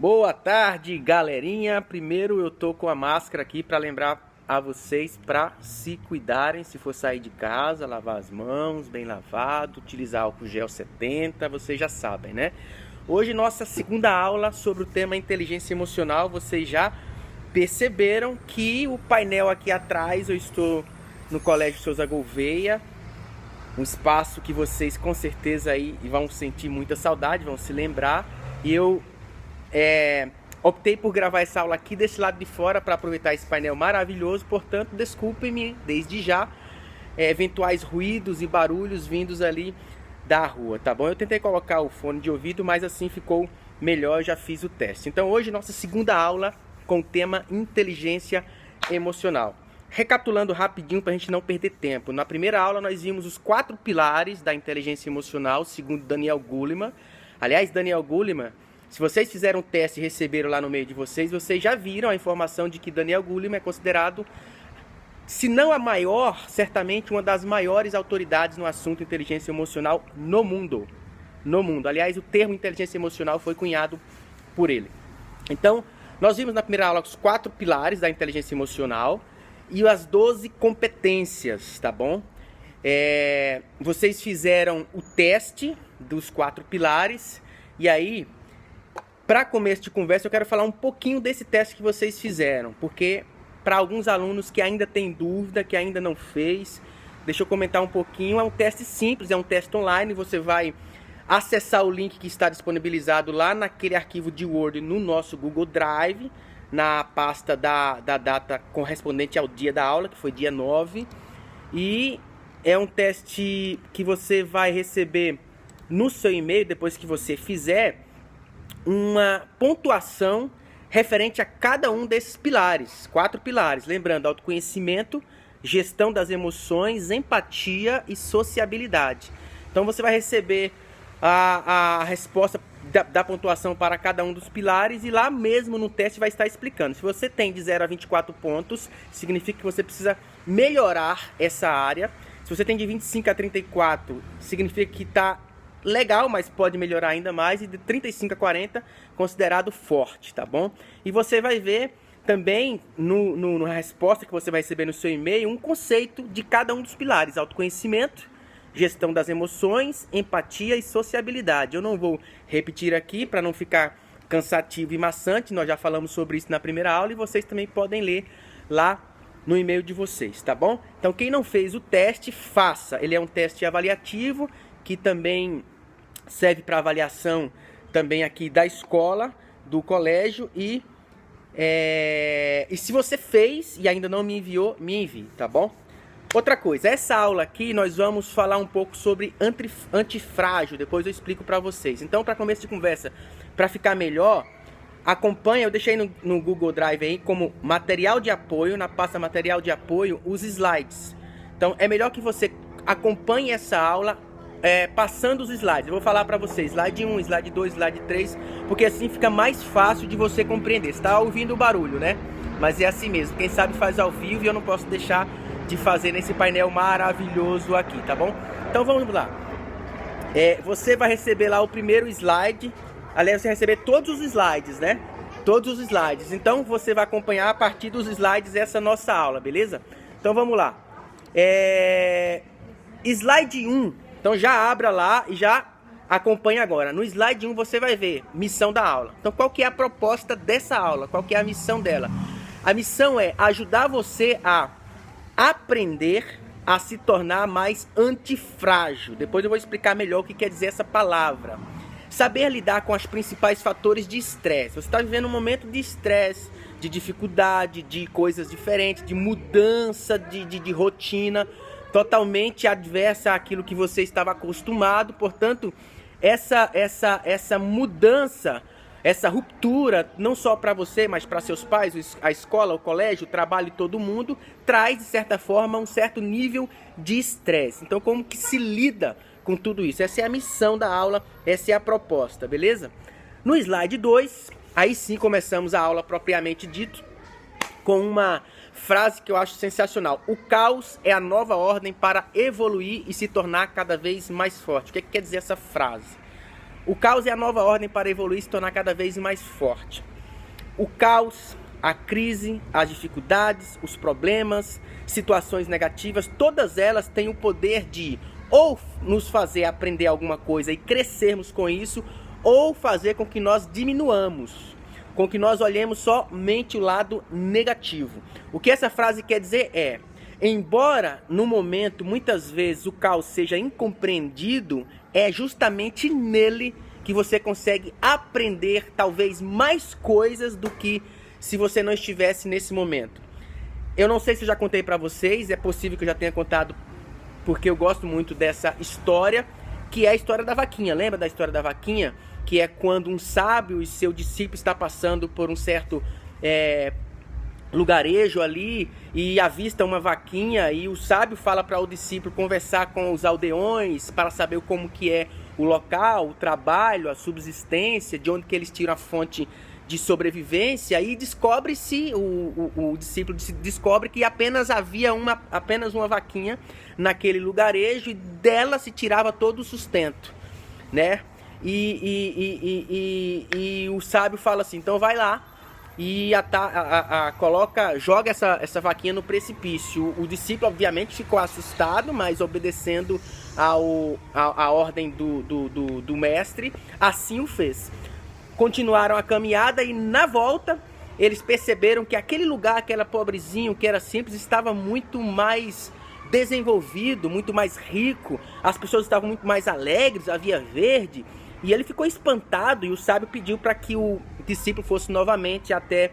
Boa tarde, galerinha. Primeiro eu tô com a máscara aqui para lembrar a vocês para se cuidarem, se for sair de casa, lavar as mãos, bem lavado, utilizar álcool gel 70, vocês já sabem, né? Hoje nossa segunda aula sobre o tema inteligência emocional. Vocês já perceberam que o painel aqui atrás, eu estou no Colégio Souza Gouveia, um espaço que vocês com certeza aí vão sentir muita saudade, vão se lembrar. E eu optei por gravar essa aula aqui desse lado de fora para aproveitar esse painel maravilhoso. Portanto, desculpem-me desde já eventuais ruídos e barulhos vindos ali da rua, tá bom? Eu tentei colocar o fone de ouvido, mas assim ficou melhor, eu já fiz o teste. Então hoje nossa segunda aula com o tema inteligência emocional. Recapitulando rapidinho para a gente não perder tempo. Na primeira aula nós vimos os 4 pilares da inteligência emocional, segundo Daniel Goleman. Aliás, Daniel Goleman, se vocês fizeram um teste e receberam lá no meio de vocês, vocês já viram a informação de que Daniel Goleman é considerado, se não a maior, certamente uma das maiores autoridades no assunto inteligência emocional no mundo. No mundo. Aliás, o termo inteligência emocional foi cunhado por ele. Então, nós vimos na primeira aula os 4 pilares da inteligência emocional e as 12 competências, tá bom? Vocês fizeram o teste dos 4 pilares e aí, para começo de conversa, eu quero falar um pouquinho desse teste que vocês fizeram, porque para alguns alunos que ainda têm dúvida, que ainda não fez, deixa eu comentar um pouquinho. É um teste simples, é um teste online. Você vai acessar o link que está disponibilizado lá naquele arquivo de Word no nosso Google Drive, na pasta da data correspondente ao dia da aula, que foi dia 9. E é um teste que você vai receber no seu e-mail, depois que você fizer, uma pontuação referente a cada um desses pilares, 4 pilares. Lembrando, autoconhecimento, gestão das emoções, empatia e sociabilidade. Então você vai receber a resposta da pontuação para cada um dos pilares e lá mesmo no teste vai estar explicando. Se você tem de 0 a 24 pontos, significa que você precisa melhorar essa área. Se você tem de 25 a 34, significa que está legal, mas pode melhorar ainda mais. E de 35 a 40, considerado forte, tá bom? E você vai ver também na resposta que você vai receber no seu e-mail um conceito de cada um dos pilares: autoconhecimento, gestão das emoções, empatia e sociabilidade. Eu não vou repetir aqui para não ficar cansativo e maçante. Nós já falamos sobre isso na primeira aula e vocês também podem ler lá no e-mail de vocês, tá bom? Então quem não fez o teste, faça. Ele é um teste avaliativo que também serve para avaliação também aqui da escola, do colégio. E se você fez e ainda não me enviou, me envie, tá bom? Outra coisa, essa aula aqui nós vamos falar um pouco sobre antifrágil, depois eu explico para vocês. Então, para começo de conversa, para ficar melhor, acompanha, eu deixei no Google Drive aí como material de apoio, na pasta material de apoio, os slides. Então, é melhor que você acompanhe essa aula passando os slides. Eu vou falar para vocês, slide 1, slide 2, slide 3, porque assim fica mais fácil de você compreender. Você está ouvindo o barulho, né? Mas é assim mesmo, quem sabe faz ao vivo e eu não posso deixar de fazer nesse painel maravilhoso aqui, tá bom? Então vamos lá. Você vai receber lá o primeiro slide. Aliás, você vai receber todos os slides, né? Todos os slides. Então você vai acompanhar a partir dos slides essa nossa aula, beleza? Então vamos lá. Slide 1. Então já abra lá e já acompanha agora. No slide 1 você vai ver missão da aula. Então qual que é a proposta dessa aula? Qual que é a missão dela? A missão é ajudar você a aprender a se tornar mais antifrágil. Depois eu vou explicar melhor o que quer dizer essa palavra. Saber lidar com os principais fatores de estresse. Você está vivendo um momento de estresse, de dificuldade, de coisas diferentes, de mudança de rotina totalmente adversa àquilo que você estava acostumado. Portanto, essa mudança, essa ruptura, não só para você, mas para seus pais, a escola, o colégio, o trabalho, todo mundo, traz, de certa forma, um certo nível de estresse. Então, como que se lida com tudo isso? Essa é a missão da aula, essa é a proposta, beleza? No slide 2, aí sim começamos a aula propriamente dito, com uma frase que eu acho sensacional. O caos é a nova ordem para evoluir e se tornar cada vez mais forte. O que quer dizer essa frase? O caos é a nova ordem para evoluir e se tornar cada vez mais forte. O caos, a crise, as dificuldades, os problemas, situações negativas, todas elas têm o poder de ou nos fazer aprender alguma coisa e crescermos com isso, ou fazer com que nós diminuamos, com que nós olhemos somente o lado negativo. O que essa frase quer dizer é: embora no momento muitas vezes o caos seja incompreendido, é justamente nele que você consegue aprender talvez mais coisas do que se você não estivesse nesse momento. Eu não sei se eu já contei para vocês, é possível que eu já tenha contado, porque eu gosto muito dessa história, que é a história da vaquinha. Lembra da história da vaquinha? Que é quando um sábio e seu discípulo está passando por um certo lugarejo ali e avista uma vaquinha, e o sábio fala para o discípulo conversar com os aldeões para saber como que é o local, o trabalho, a subsistência, de onde que eles tiram a fonte de sobrevivência, e descobre-se, o discípulo descobre que apenas havia apenas uma vaquinha naquele lugarejo, e dela se tirava todo o sustento, né? E o sábio fala assim: então vai lá e joga essa vaquinha no precipício. O discípulo obviamente ficou assustado, mas obedecendo a ordem do mestre, assim o fez. Continuaram a caminhada e na volta eles perceberam que aquele lugar, aquele pobrezinho que era simples, estava muito mais desenvolvido, muito mais rico. As pessoas estavam muito mais alegres, havia verde. E ele ficou espantado, e o sábio pediu para que o discípulo fosse novamente até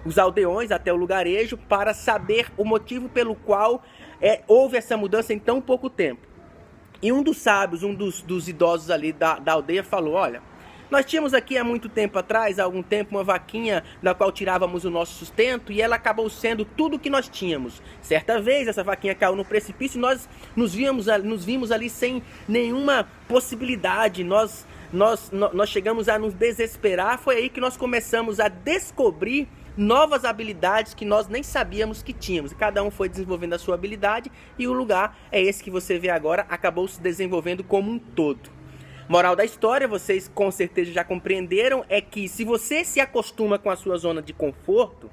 os aldeões, até o lugarejo, para saber o motivo pelo qual houve essa mudança em tão pouco tempo. E um dos sábios, um dos idosos ali da aldeia falou: olha, nós tínhamos aqui há muito tempo atrás, há algum tempo, uma vaquinha da qual tirávamos o nosso sustento, e ela acabou sendo tudo o que nós tínhamos. Certa vez essa vaquinha caiu no precipício e nós nos vimos ali sem nenhuma possibilidade. Nós chegamos a nos desesperar. Foi aí que nós começamos a descobrir novas habilidades que nós nem sabíamos que tínhamos. Cada um foi desenvolvendo a sua habilidade, e o lugar é esse que você vê agora, acabou se desenvolvendo como um todo. Moral da história, vocês com certeza já compreenderam, é que se você se acostuma com a sua zona de conforto,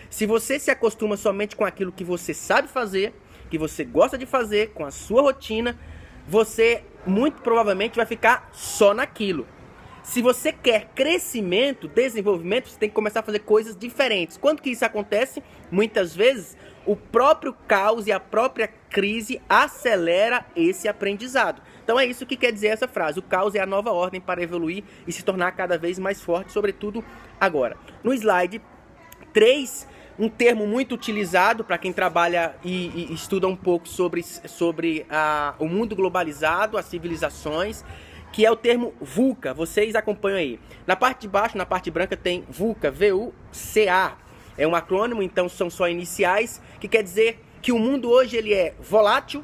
se você se acostuma somente com aquilo que você sabe fazer, que você gosta de fazer, com a sua rotina, você muito provavelmente vai ficar só naquilo. Se você quer crescimento, desenvolvimento, você tem que começar a fazer coisas diferentes. Quando que isso acontece? Muitas vezes o próprio caos e a própria crise acelera esse aprendizado. Então é isso que quer dizer essa frase: o caos é a nova ordem para evoluir e se tornar cada vez mais forte, sobretudo agora. No slide 3, um termo muito utilizado para quem trabalha e estuda um pouco sobre o mundo globalizado, as civilizações, que é o termo VUCA. Vocês acompanham aí. Na parte de baixo, na parte branca, tem VUCA, V-U-C-A. É um acrônimo, então são só iniciais, que quer dizer que o mundo hoje ele é volátil,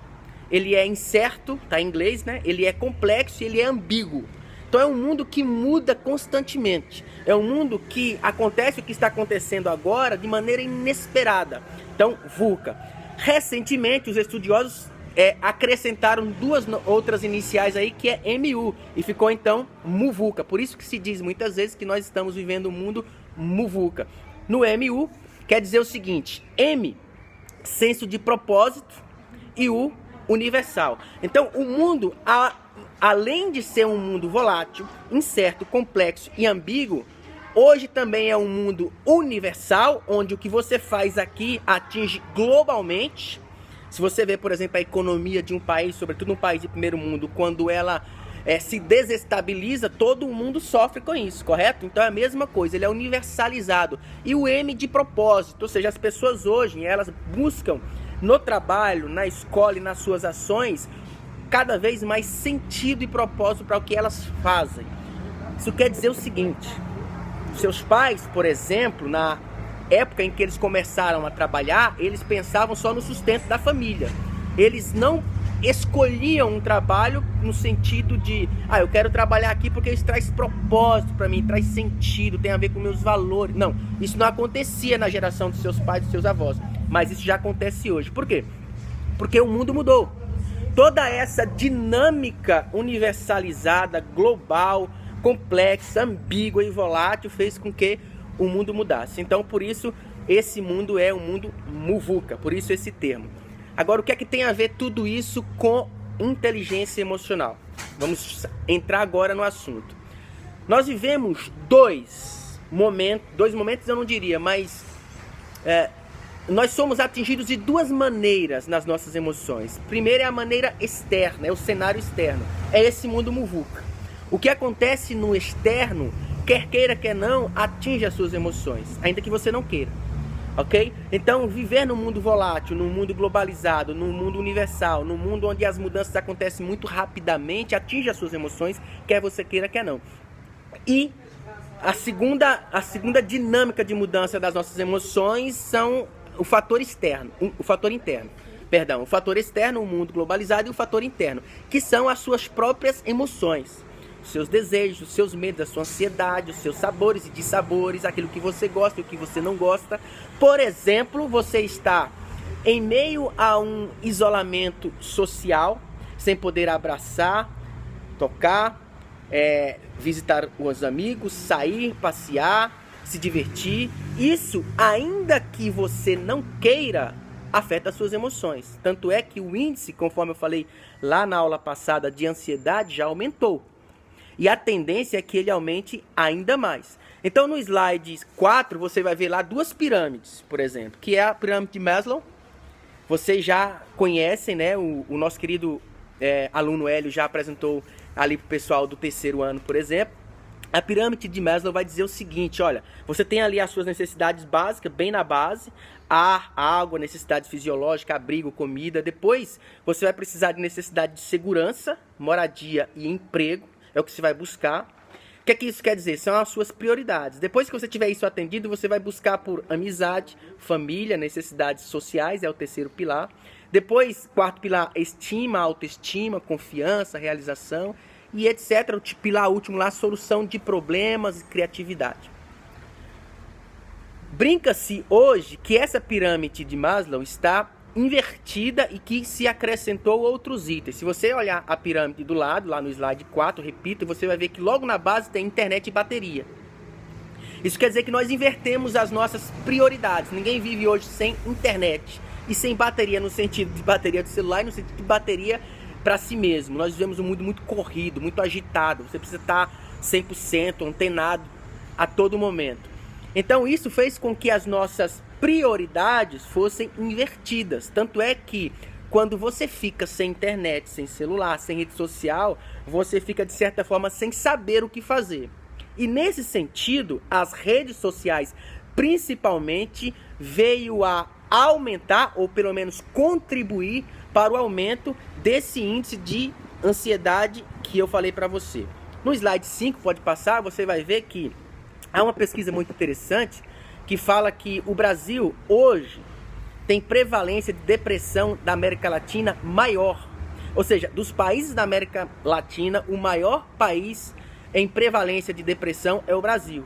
ele é incerto, tá em inglês, né? Ele é complexo e ele é ambíguo. Então é um mundo que muda constantemente. É um mundo que acontece o que está acontecendo agora de maneira inesperada. Então, VUCA. Recentemente, os estudiosos acrescentaram duas outras iniciais aí, que é MU, e ficou então MUVUCA. Por isso que se diz muitas vezes que nós estamos vivendo um mundo MUVUCA. No MU, quer dizer o seguinte: M, senso de propósito, e U, universal. Então, o mundo, além de ser um mundo volátil, incerto, complexo e ambíguo, hoje também é um mundo universal, onde o que você faz aqui atinge globalmente. Se você vê, por exemplo, a economia de um país, sobretudo um país de primeiro mundo, quando ela se desestabiliza, todo o mundo sofre com isso, correto? Então é a mesma coisa, ele é universalizado. E o M de propósito, ou seja, as pessoas hoje, elas buscam no trabalho, na escola e nas suas ações, cada vez mais sentido e propósito para o que elas fazem. Isso quer dizer o seguinte: seus pais, por exemplo, na época em que eles começaram a trabalhar, eles pensavam só no sustento da família. Eles não escolhiam um trabalho no sentido de: eu quero trabalhar aqui porque isso traz propósito para mim, traz sentido, tem a ver com meus valores. Não, isso não acontecia na geração dos seus pais e dos seus avós, mas isso já acontece hoje. Por quê? Porque o mundo mudou. Toda essa dinâmica universalizada, global, complexa, ambígua e volátil fez com que o mundo mudasse. Então, por isso, esse mundo é um mundo muvuca, por isso esse termo. Agora, o que é que tem a ver tudo isso com inteligência emocional? Vamos entrar agora no assunto. Nós vivemos dois momentos eu não diria, mas nós somos atingidos de duas maneiras nas nossas emoções. Primeiro é a maneira externa, é o cenário externo, é esse mundo muvuca. O que acontece no externo, quer queira, quer não, atinge as suas emoções, ainda que você não queira. Ok? Então, viver num mundo volátil, num mundo globalizado, num mundo universal, num mundo onde as mudanças acontecem muito rapidamente, atinge as suas emoções, quer você queira, quer não. E a segunda dinâmica de mudança das nossas emoções são o fator externo, o fator interno. Perdão, o fator externo, o mundo globalizado, e o fator interno, que são as suas próprias emoções. Os seus desejos, os seus medos, a sua ansiedade, os seus sabores e dissabores, aquilo que você gosta e o que você não gosta. Por exemplo, você está em meio a um isolamento social, sem poder abraçar, tocar, visitar os amigos, sair, passear, se divertir. Isso, ainda que você não queira, afeta as suas emoções. Tanto é que o índice, conforme eu falei lá na aula passada, de ansiedade já aumentou. E a tendência é que ele aumente ainda mais. Então, no slide 4, você vai ver lá duas pirâmides, por exemplo, que é a pirâmide de Maslow. Vocês já conhecem, né? O nosso querido aluno Hélio já apresentou ali para o pessoal do terceiro ano, por exemplo. A pirâmide de Maslow vai dizer o seguinte, olha, você tem ali as suas necessidades básicas, bem na base, ar, água, necessidades fisiológicas, abrigo, comida. Depois, você vai precisar de necessidade de segurança, moradia e emprego. É o que você vai buscar. O que é que isso quer dizer? São as suas prioridades. Depois que você tiver isso atendido, você vai buscar por amizade, família, necessidades sociais, é o terceiro pilar. Depois, quarto pilar, estima, autoestima, confiança, realização e etc. O pilar último lá, solução de problemas e criatividade. Brinca-se hoje que essa pirâmide de Maslow está invertida e que se acrescentou outros itens. Se você olhar a pirâmide do lado, lá no slide 4, repito, você vai ver que logo na base tem internet e bateria. Isso quer dizer que nós invertemos as nossas prioridades. Ninguém vive hoje sem internet e sem bateria, no sentido de bateria do celular e no sentido de bateria para si mesmo. Nós vivemos um mundo muito corrido, muito agitado. Você precisa estar 100% antenado a todo momento. Então isso fez com que as nossas prioridades fossem invertidas. Tanto é que quando você fica sem internet, sem celular, sem rede social, você fica de certa forma sem saber o que fazer. E nesse sentido, as redes sociais principalmente veio a aumentar ou pelo menos contribuir para o aumento desse índice de ansiedade que eu falei para você. No slide 5, pode passar, você vai ver que há uma pesquisa muito interessante que fala que o Brasil hoje tem prevalência de depressão da América Latina maior. Ou seja, dos países da América Latina, o maior país em prevalência de depressão é o Brasil.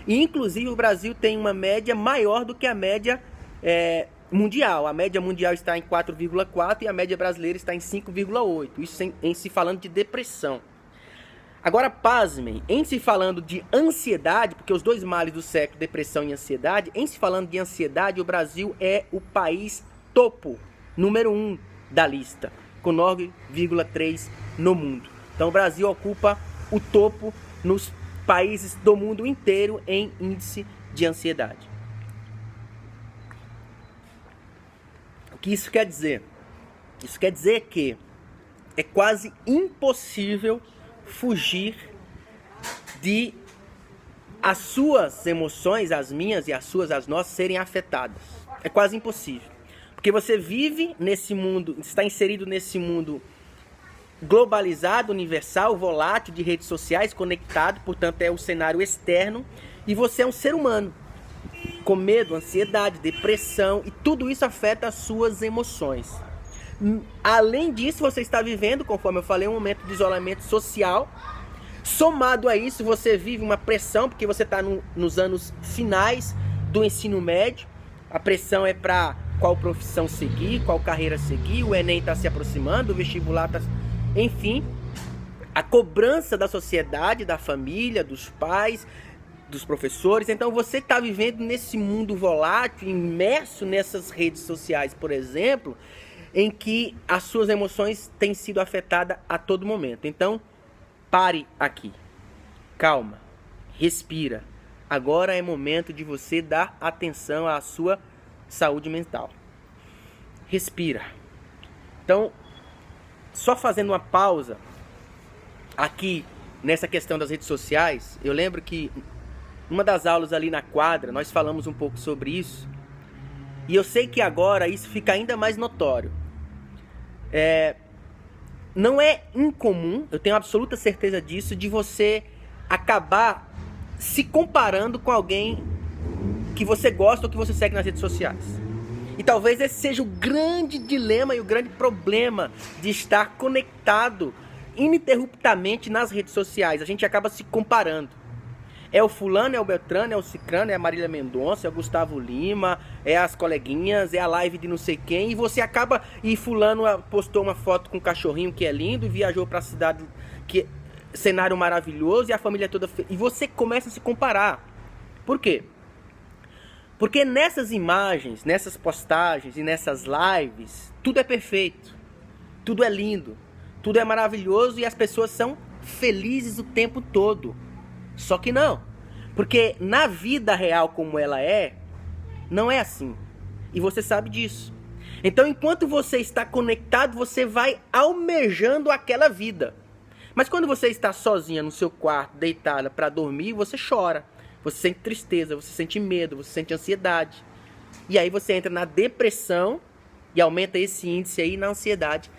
E inclusive o Brasil tem uma média maior do que a média mundial. A média mundial está em 4,4 e a média brasileira está em 5,8. Isso em se falando de depressão. Agora, pasmem, em se falando de ansiedade, porque os dois males do século, depressão e ansiedade, em se falando de ansiedade, o Brasil é o país topo, número 1 da lista, com 9,3 no mundo. Então, o Brasil ocupa o topo nos países do mundo inteiro em índice de ansiedade. O que isso quer dizer? Isso quer dizer que é quase impossível fugir de as suas emoções, as minhas e as suas, as nossas, serem afetadas. É quase impossível. Porque você vive nesse mundo, está inserido nesse mundo globalizado, universal, volátil, de redes sociais, conectado, portanto é o cenário externo, e você é um ser humano, com medo, ansiedade, depressão, e tudo isso afeta as suas emoções. Além disso, você está vivendo, conforme eu falei, um momento de isolamento social. Somado a isso, você vive uma pressão, porque você está nos anos finais do ensino médio. A pressão é para qual profissão seguir, qual carreira seguir. O Enem está se aproximando, o vestibular está... Enfim, a cobrança da sociedade, da família, dos pais, dos professores. Então você está vivendo nesse mundo volátil, imerso nessas redes sociais, por exemplo, em que as suas emoções têm sido afetadas a todo momento. Então, pare aqui. Calma. Respira. Agora é momento de você dar atenção à sua saúde mental. Respira. Então, só fazendo uma pausa aqui nessa questão das redes sociais, eu lembro que numa das aulas ali na quadra, nós falamos um pouco sobre isso. E eu sei que agora isso fica ainda mais notório. Não é incomum, eu tenho absoluta certeza disso, de você acabar se comparando com alguém que você gosta ou que você segue nas redes sociais. E talvez esse seja o grande dilema e o grande problema de estar conectado ininterruptamente nas redes sociais. A gente acaba se comparando. É o fulano, é o Beltrano, é o Cicrano, é a Marília Mendonça, é o Gustavo Lima, é as coleguinhas, é a live de não sei quem. E você acaba... E fulano postou uma foto com um cachorrinho que é lindo e viajou para a cidade, que cenário maravilhoso, e a família toda... E você começa a se comparar. Por quê? Porque nessas imagens, nessas postagens e nessas lives, tudo é perfeito. Tudo é lindo. Tudo é maravilhoso e as pessoas são felizes o tempo todo. Só que não, porque na vida real como ela é, não é assim. E você sabe disso. Então, enquanto você está conectado, você vai almejando aquela vida. Mas quando você está sozinha no seu quarto, deitada para dormir, você chora. Você sente tristeza, você sente medo, você sente ansiedade. E aí você entra na depressão e aumenta esse índice aí na ansiedade.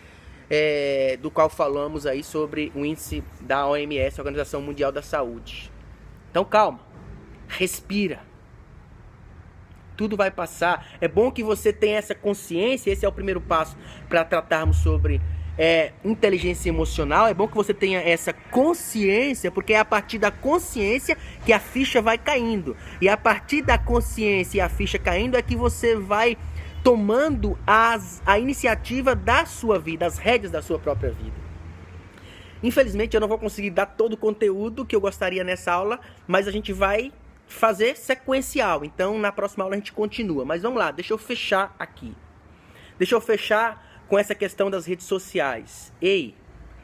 Do qual falamos aí sobre o índice da OMS, Organização Mundial da Saúde. Então calma, respira. Tudo vai passar. É bom que você tenha essa consciência, esse é o primeiro passo para tratarmos sobre inteligência emocional. É bom que você tenha essa consciência, porque é a partir da consciência que a ficha vai caindo. E a partir da consciência e a ficha caindo é que você vai tomando a iniciativa da sua vida, as rédeas da sua própria vida. Infelizmente eu não vou conseguir dar todo o conteúdo que eu gostaria nessa aula, mas a gente vai fazer sequencial. Então na próxima aula a gente continua. Mas vamos lá, deixa eu fechar aqui. Deixa eu fechar com essa questão das redes sociais. Ei,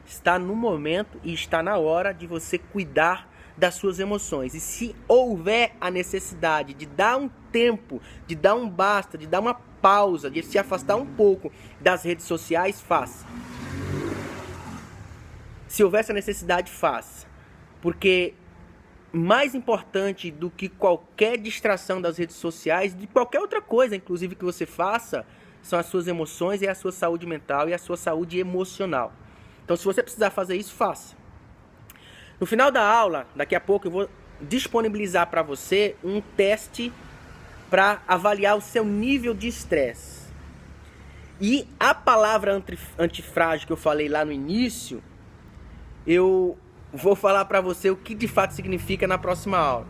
está no momento e está na hora de você cuidar das suas emoções. E se houver a necessidade de dar um tempo, de dar um basta, de dar uma pausa, de se afastar um pouco das redes sociais, faça. Se houver essa necessidade, faça. Porque mais importante do que qualquer distração das redes sociais, de qualquer outra coisa, inclusive, que você faça, são as suas emoções e a sua saúde mental e a sua saúde emocional. Então, se você precisar fazer isso, faça. No final da aula, daqui a pouco, eu vou disponibilizar para você um teste para avaliar o seu nível de estresse. E a palavra antifrágil que eu falei lá no início, eu vou falar para você o que de fato significa na próxima aula.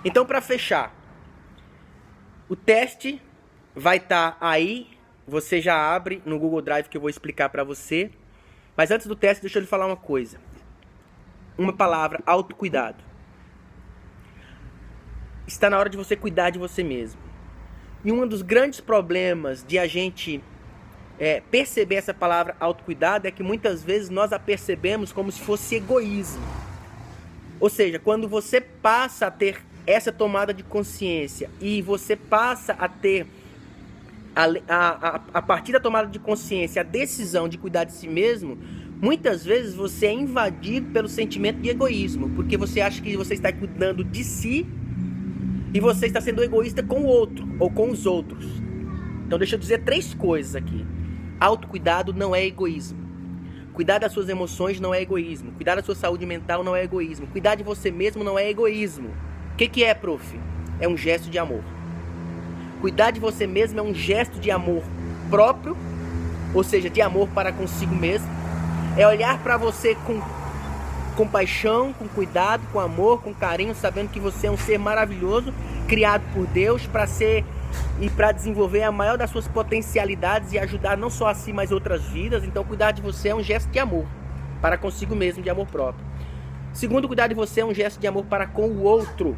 Então, para fechar, o teste vai estar aí, você já abre no Google Drive que eu vou explicar para você. Mas antes do teste, deixa eu lhe falar uma coisa. Uma palavra, autocuidado. Está na hora de você cuidar de você mesmo. E um dos grandes problemas de a gente perceber essa palavra autocuidado é que muitas vezes nós a percebemos como se fosse egoísmo. Ou seja, quando você passa a ter essa tomada de consciência e você passa a ter, a partir da tomada de consciência, a decisão de cuidar de si mesmo, muitas vezes você é invadido pelo sentimento de egoísmo, porque você acha que você está cuidando de si e você está sendo egoísta com o outro ou com os outros. Então deixa eu dizer 3 coisas aqui. Autocuidado não é egoísmo. Cuidar das suas emoções não é egoísmo. Cuidar da sua saúde mental não é egoísmo. Cuidar de você mesmo não é egoísmo. O que é, prof? É um gesto de amor. Cuidar de você mesmo é um gesto de amor próprio, ou seja, de amor para consigo mesmo. É olhar para você com compaixão, com cuidado, com amor, com carinho, sabendo que você é um ser maravilhoso, criado por Deus para ser e para desenvolver a maior das suas potencialidades e ajudar não só a si, mas outras vidas. Então cuidar de você é um gesto de amor. para consigo mesmo, de amor próprio. Segundo, cuidar de você é um gesto de amor para com o outro.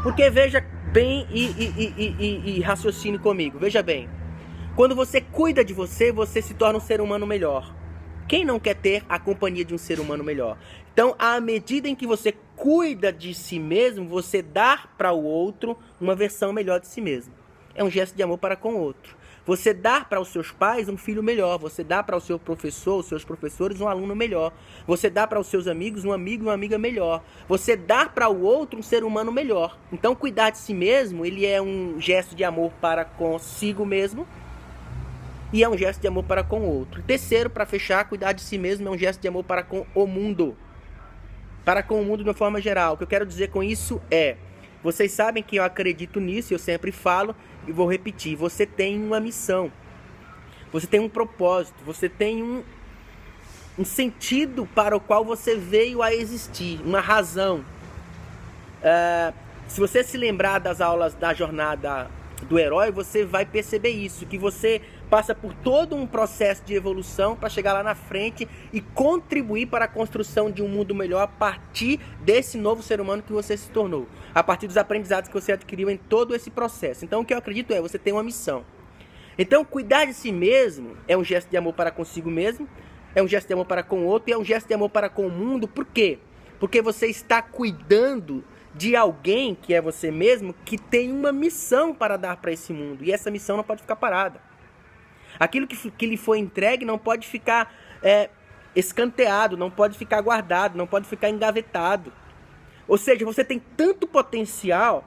Porque veja bem e raciocine comigo, veja bem. Quando você cuida de você, você se torna um ser humano melhor. Quem não quer ter a companhia de um ser humano melhor? Então, à medida em que você cuida de si mesmo, você dá para o outro uma versão melhor de si mesmo. É um gesto de amor para com o outro. Você dá para os seus pais um filho melhor. Você dá para o seu professor, os seus professores, um aluno melhor. Você dá para os seus amigos um amigo e uma amiga melhor. Você dá para o outro um ser humano melhor. Então, cuidar de si mesmo, ele é um gesto de amor para consigo mesmo. E é um gesto de amor para com o outro. Terceiro, para fechar, cuidar de si mesmo é um gesto de amor para com o mundo. Para com o mundo de uma forma geral. O que eu quero dizer com isso é... Vocês sabem que eu acredito nisso, eu sempre falo e vou repetir. Você tem uma missão. Você tem um propósito. Você tem um sentido para o qual você veio a existir. Uma razão. Se você se lembrar das aulas da jornada do herói, você vai perceber isso. Que você passa por todo um processo de evolução para chegar lá na frente e contribuir para a construção de um mundo melhor a partir desse novo ser humano que você se tornou. A partir dos aprendizados que você adquiriu em todo esse processo. Então o que eu acredito é, você tem uma missão. Então cuidar de si mesmo é um gesto de amor para consigo mesmo, é um gesto de amor para com o outro e é um gesto de amor para com o mundo. Por quê? Porque você está cuidando de alguém, que é você mesmo, que tem uma missão para dar para esse mundo. E essa missão não pode ficar parada. Aquilo que lhe foi entregue não pode ficar escanteado, não pode ficar guardado, não pode ficar engavetado. Ou seja, você tem tanto potencial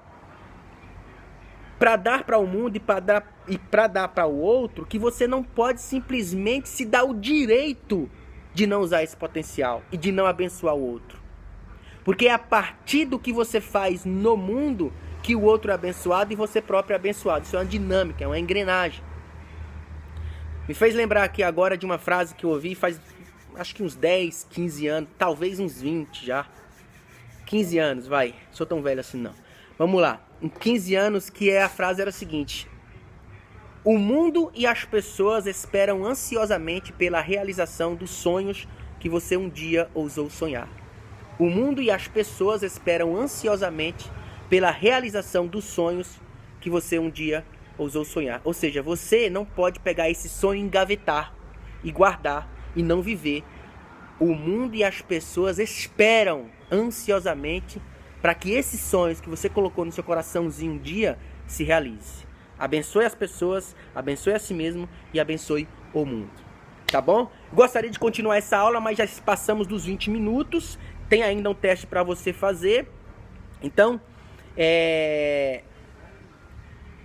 para dar para o mundo e para dar para o outro, que você não pode simplesmente se dar o direito de não usar esse potencial e de não abençoar o outro. Porque é a partir do que você faz no mundo que o outro é abençoado e você próprio é abençoado. Isso é uma dinâmica, é uma engrenagem. Me fez lembrar aqui agora de uma frase que eu ouvi faz, acho que uns 10, 15 anos, talvez uns 20 já. 15 anos, vai. Sou tão velho assim não. Vamos lá. Em 15 anos que a frase era a seguinte: o mundo e as pessoas esperam ansiosamente pela realização dos sonhos que você um dia ousou sonhar. O mundo e as pessoas esperam ansiosamente pela realização dos sonhos que você um dia ousou sonhar. Ou seja, você não pode pegar esse sonho e engavetar e guardar e não viver. O mundo e as pessoas esperam ansiosamente para que esses sonhos que você colocou no seu coraçãozinho um dia se realize. Abençoe as pessoas, abençoe a si mesmo e abençoe o mundo. Tá bom? Gostaria de continuar essa aula, mas já passamos dos 20 minutos. Tem ainda um teste para você fazer. Então,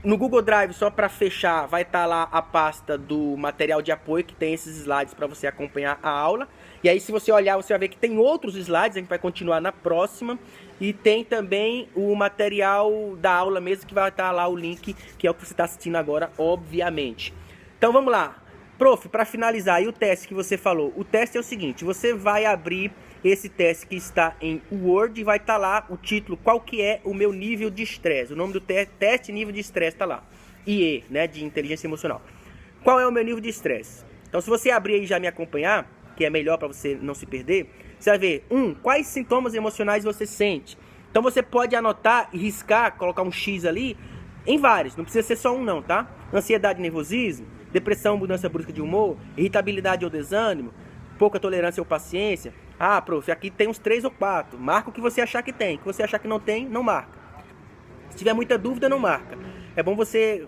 no Google Drive, só para fechar, vai estar lá a pasta do material de apoio, que tem esses slides para você acompanhar a aula. E aí, se você olhar, você vai ver que tem outros slides, a gente vai continuar na próxima. E tem também o material da aula mesmo, que vai estar lá o link, que é o que você está assistindo agora, obviamente. Então, vamos lá. Prof, para finalizar, e o teste que você falou? O teste é o seguinte, você vai abrir esse teste que está em Word e vai estar lá o título, qual que é o meu nível de estresse. O nome do teste nível de estresse está lá. IE, né, de inteligência emocional. Qual é o meu nível de estresse? Então, se você abrir aí e já me acompanhar, que é melhor para você não se perder, você vai ver, quais sintomas emocionais você sente. Então, você pode anotar e riscar, colocar um X ali, em vários, não precisa ser só um não, tá? Ansiedade e nervosismo, depressão, mudança brusca de humor, irritabilidade ou desânimo, pouca tolerância ou paciência. Ah, prof, aqui tem uns 3 ou 4. Marca o que você achar que tem. O que você achar que não tem, não marca. Se tiver muita dúvida, não marca. É bom você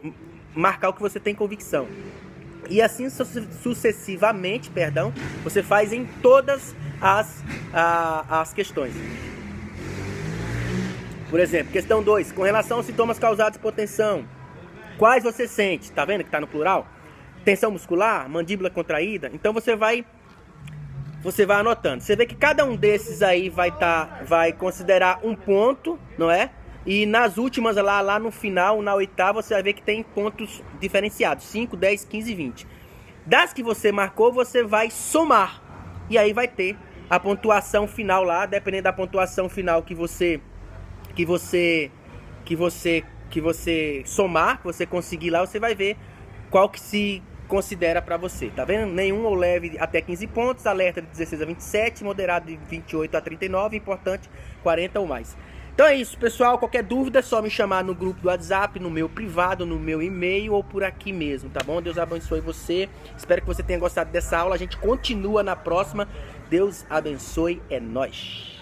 marcar o que você tem convicção. E assim sucessivamente, você faz em todas as questões. Por exemplo, questão 2. Com relação aos sintomas causados por tensão, quais você sente? Tá vendo que tá no plural? Tensão muscular, mandíbula contraída. Então você vai anotando. Você vê que cada um desses aí vai considerar um ponto, não é? E nas últimas lá no final, na oitava, você vai ver que tem pontos diferenciados. 5, 10, 15 e 20. Das que você marcou, você vai somar. E aí vai ter a pontuação final lá, dependendo da pontuação final que você somar, que você conseguir lá, você vai ver qual que se considera para você, tá vendo? Nenhum ou leve até 15 pontos, alerta de 16 a 27, moderado de 28 a 39, importante 40 ou mais. Então é isso, pessoal. Qualquer dúvida é só me chamar no grupo do WhatsApp, no meu privado, no meu e-mail ou por aqui mesmo, tá bom? Deus abençoe você. Espero que você tenha gostado dessa aula. A gente continua na próxima. Deus abençoe. É nóis.